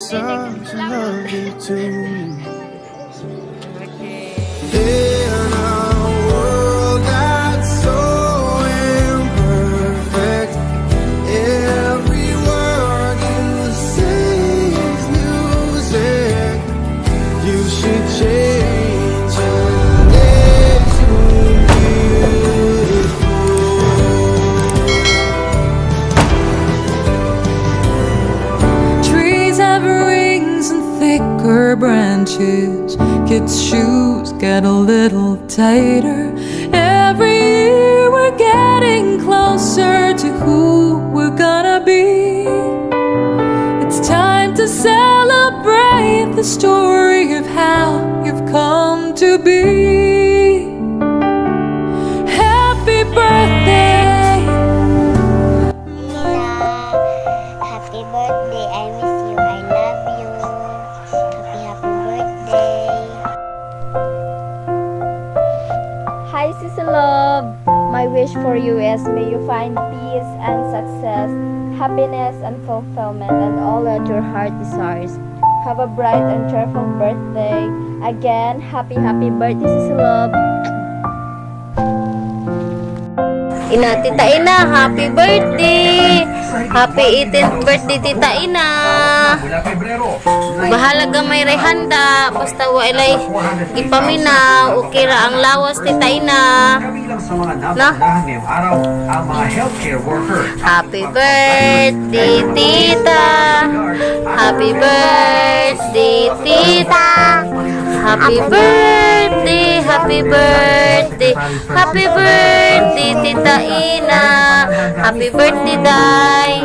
such a lovely tune. In a world that's so imperfect, every word you say is music. You should change your name to beautiful. Trees have rings and thicker branches. Kids' shoes get a little tighter. Every year we're getting closer to who we're gonna be. It's time to celebrate the story of how you've come to be. Happy birthday! Happy birthday, I miss you, I love you. Happy birthday. Hi, Sissy Love. My wish for you is may you find peace and success, happiness and fulfillment, and all that your heart desires. Have a bright and cheerful birthday. Again, happy birthday, Sissy Love. Ina, Tita Ina, happy birthday! Happy 18th birthday, Tita Ina! Bahala'g may rehanda, basta walay ipamina, ukira ang lawas, Tita Ina. No? Happy birthday, Tita! Happy birthday, Tita! Happy birthday, happy birthday, happy birthday, Tita Ina. Happy birthday, Day.